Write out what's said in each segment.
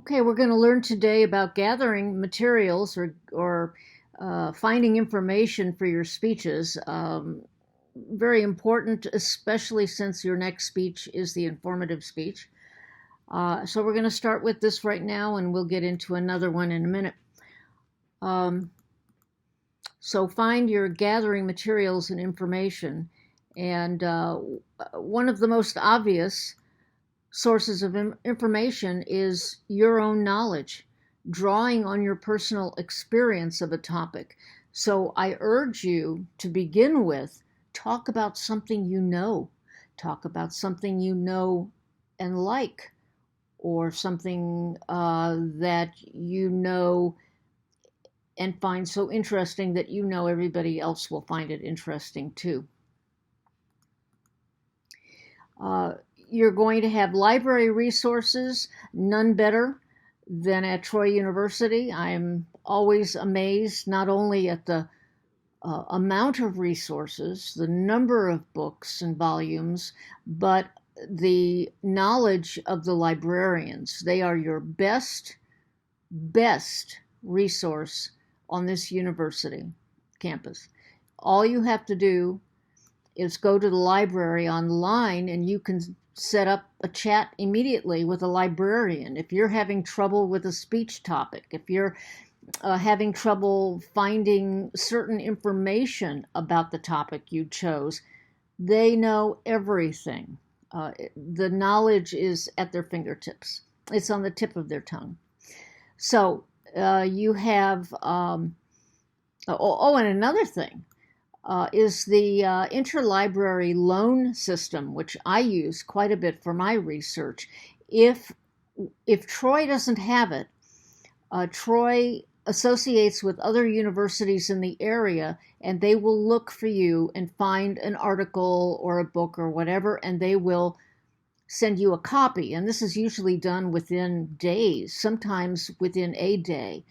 Okay, we're going to learn today about gathering materials or finding information for your speeches. Very important, especially since your next speech is the informative speech. So we're going to start with this right now, and we'll get into another one in a minute. Um, so find your gathering materials and information, and one of the most obvious sources of information is your own knowledge, drawing on your personal experience of a topic. So I urge you to begin with, talk about something you know. Talk about something you know and like, or something that you know and find so interesting that you know everybody else will find it interesting too. Uh, you're going to have library resources, none better than at Troy University. I'm always amazed not only at the amount of resources, the number of books and volumes, but the knowledge of the librarians. They are your best resource on this university campus. All you have to do is go to the library online and you can set up a chat immediately with a librarian. If you're having trouble with a speech topic, if you're having trouble finding certain information about the topic you chose, they know everything. The knowledge is at their fingertips, it's on the tip of their tongue. So you have, and another thing is the interlibrary loan system, which I use quite a bit for my research. If if Troy doesn't have it, Troy associates with other universities in the area, and they will look for you and find an article or a book or whatever, and they will send you a copy. And this is usually done within days, sometimes within a day.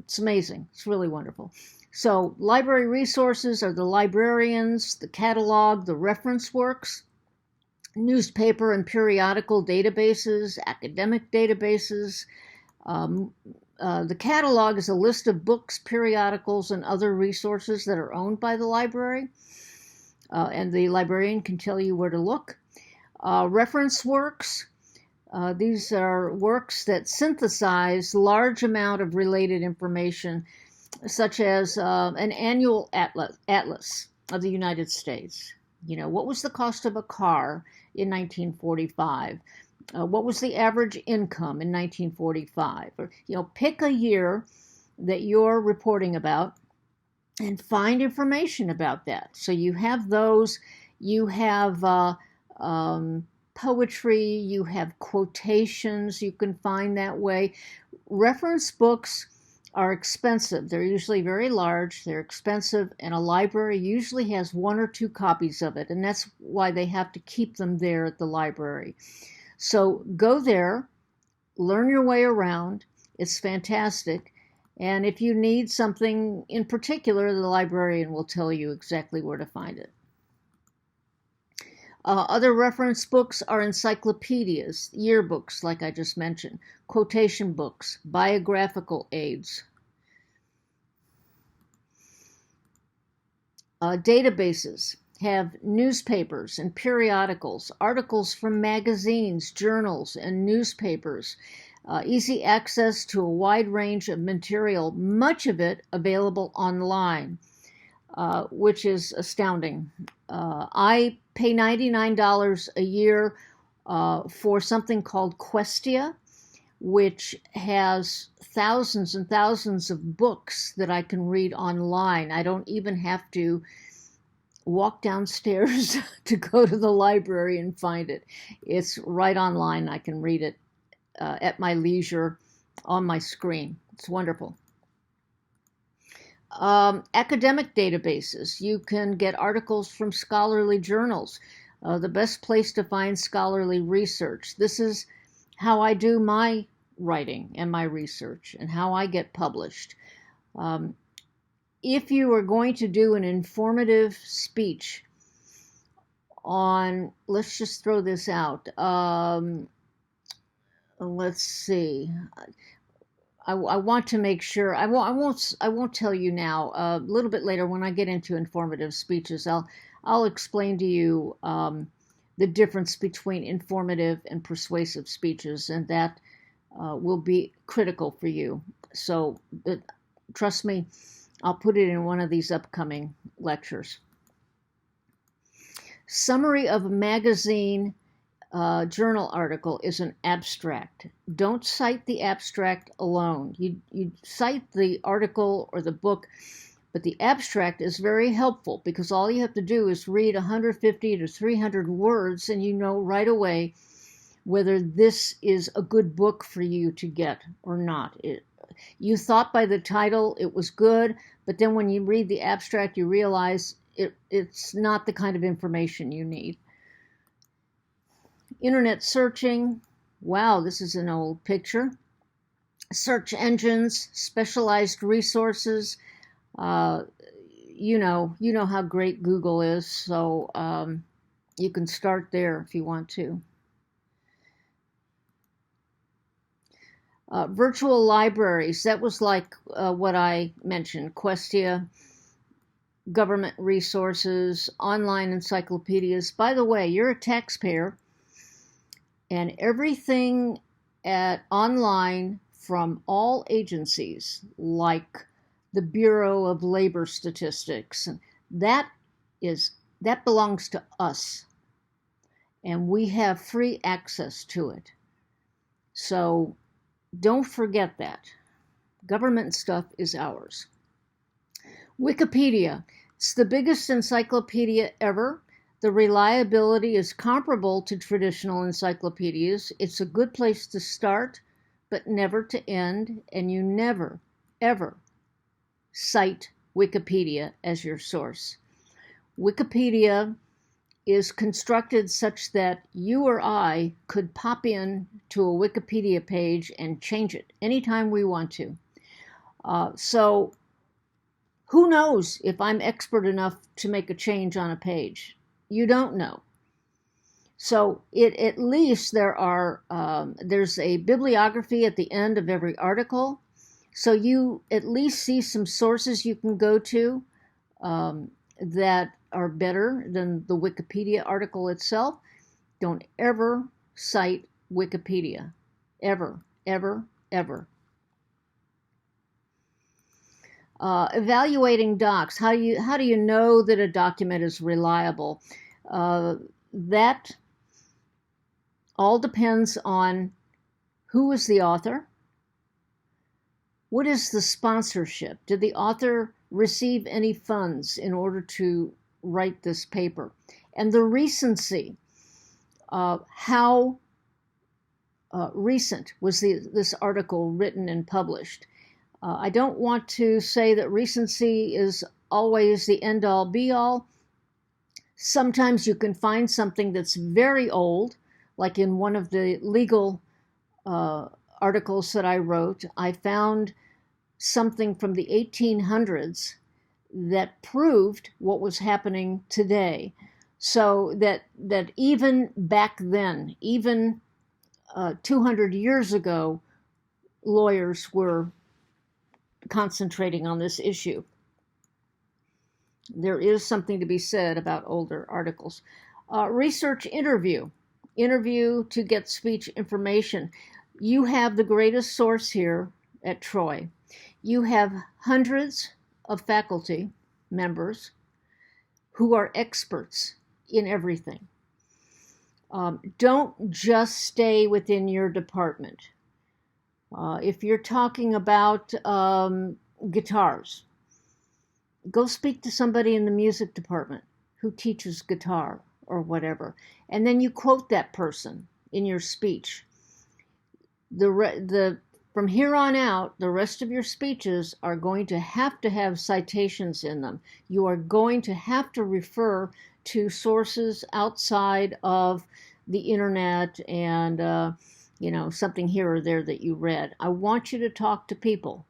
It's amazing. It's really wonderful. So, library resources are the librarians, the catalog, the reference works, newspaper and periodical databases, academic databases. Um, the catalog is a list of books, periodicals, and other resources that are owned by the library, and the librarian can tell you where to look. Reference works. These are works that synthesize large amount of related information, such as an annual atlas of the United States. You know, what was the cost of a car in 1945? What was the average income in 1945? Or, pick a year that you're reporting about and find information about that. So you have those, you have poetry, you have quotations you can find that way. Reference books are expensive. They're usually very large, they're expensive, and a library usually has one or two copies of it, and that's why they have to keep them there at the library. So go there, learn your way around. It's fantastic. And if you need something in particular, the librarian will tell you exactly where to find it. Other reference books are encyclopedias, yearbooks, like I just mentioned, quotation books, biographical aids. Databases have newspapers and periodicals, articles from magazines, journals, and newspapers. Easy access to a wide range of material, much of it available online, which is astounding. I pay $99 a year for something called Questia, which has thousands and thousands of books that I can read online. I don't even have to walk downstairs to go to the library and find it. It's right online. I can read it at my leisure on my screen. It's wonderful. Academic databases. You can get articles from scholarly journals. The best place to find scholarly research. This is how I do my writing and my research and how I get published. If you are going to do an informative speech on, let's just throw this out, let's see. I want to make sure I won't tell you now. A little bit later, when I get into informative speeches, I'll explain to you the difference between informative and persuasive speeches, and that will be critical for you. So, trust me, I'll put it in one of these upcoming lectures. Summary of a magazine journal article is an abstract. Don't cite the abstract alone. You cite the article or the book, but the abstract is very helpful because all you have to do is read 150 to 300 words and you know right away whether this is a good book for you to get or not. You thought by the title it was good, but then when you read the abstract, you realize it's not the kind of information you need. Internet searching. Wow, this is an old picture. Search engines, specialized resources. You know how great Google is, so you can start there if you want to. Virtual libraries, that was like what I mentioned, Questia, government resources, online encyclopedias. By the way, you're a taxpayer, and everything online from all agencies, like the Bureau of Labor Statistics, that belongs to us, and we have free access to it. So don't forget that. Government stuff is ours. Wikipedia. It's the biggest encyclopedia ever. The reliability is comparable to traditional encyclopedias. It's a good place to start, but never to end, and you never, ever cite Wikipedia as your source. Wikipedia is constructed such that you or I could pop in to a Wikipedia page and change it anytime we want to. So who knows if I'm expert enough to make a change on a page? You don't know. So at least there's a bibliography at the end of every article. So you at least see some sources you can go to that are better than the Wikipedia article itself. Don't ever cite Wikipedia. Ever, ever, ever. Evaluating docs. How do you know that a document is reliable? That all depends on who is the author. What is the sponsorship? Did the author receive any funds in order to write this paper? And the recency. How recent was this article written and published? I don't want to say that recency is always the end-all be-all. Sometimes you can find something that's very old, like in one of the legal articles that I wrote. I found something from the 1800s that proved what was happening today. So that even back then, even 200 years ago, lawyers were concentrating on this issue. There is something to be said about older articles. Research interview to get speech information. You have the greatest source here at Troy. You have hundreds of faculty members who are experts in everything. Don't just stay within your department. If you're talking about guitars, go speak to somebody in the music department who teaches guitar or whatever, and then you quote that person in your speech. From here on out, the rest of your speeches are going to have citations in them. You are going to have to refer to sources outside of the internet and something here or there that you read. I want you to talk to people.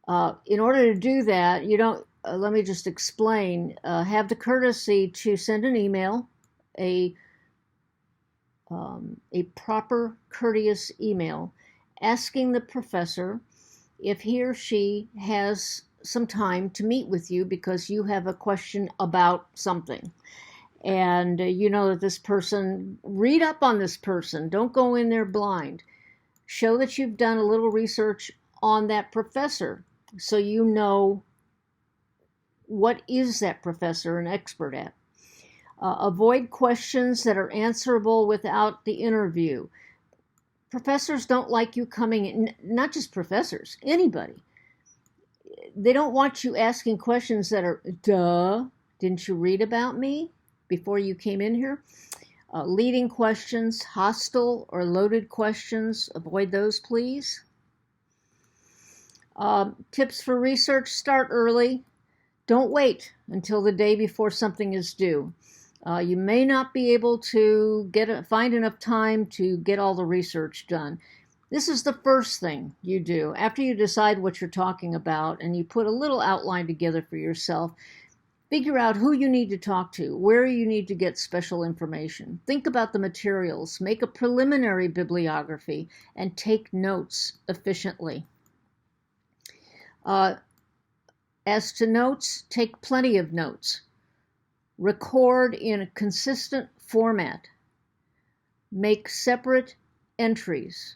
In order to do that, let me just explain, have the courtesy to send an email, a a proper, courteous email asking the professor if he or she has some time to meet with you because you have a question about something. And you know that this person, read up on this person. Don't go in there blind. Show that you've done a little research on that professor so you know what is that professor an expert at. Avoid questions that are answerable without the interview. Professors don't like you coming in, not just professors, anybody. They don't want you asking questions that are, duh, didn't you read about me before you came in here? Leading questions, hostile or loaded questions, avoid those, please. Tips for research, start early. Don't wait until the day before something is due. You may not be able to find enough time to get all the research done. This is the first thing you do. After you decide what you're talking about and you put a little outline together for yourself, figure out who you need to talk to, where you need to get special information. Think about the materials, make a preliminary bibliography, and take notes efficiently. As to notes, take plenty of notes. Record in a consistent format. Make separate entries.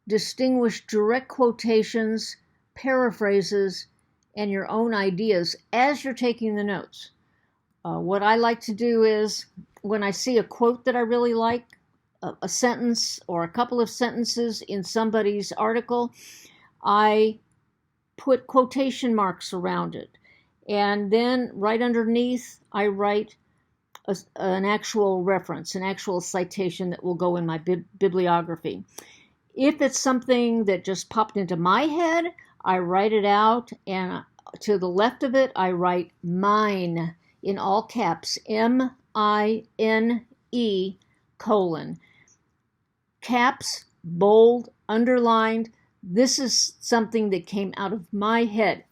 Distinguish direct quotations, paraphrases, and your own ideas as you're taking the notes. What I like to do is, when I see a quote that I really like, a sentence or a couple of sentences in somebody's article, I put quotation marks around it. And then right underneath, I write an actual reference, an actual citation that will go in my bibliography. If it's something that just popped into my head, I write it out, and to the left of it, I write mine in all caps, MINE, caps, bold, underlined. This is something that came out of my head.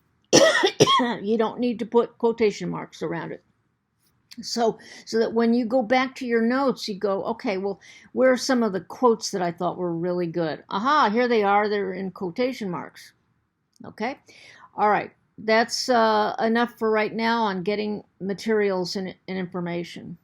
You don't need to put quotation marks around it. So that when you go back to your notes, you go, okay, well, where are some of the quotes that I thought were really good? Aha, here they are. They're in quotation marks. Okay. All right. That's enough for right now on getting materials and information.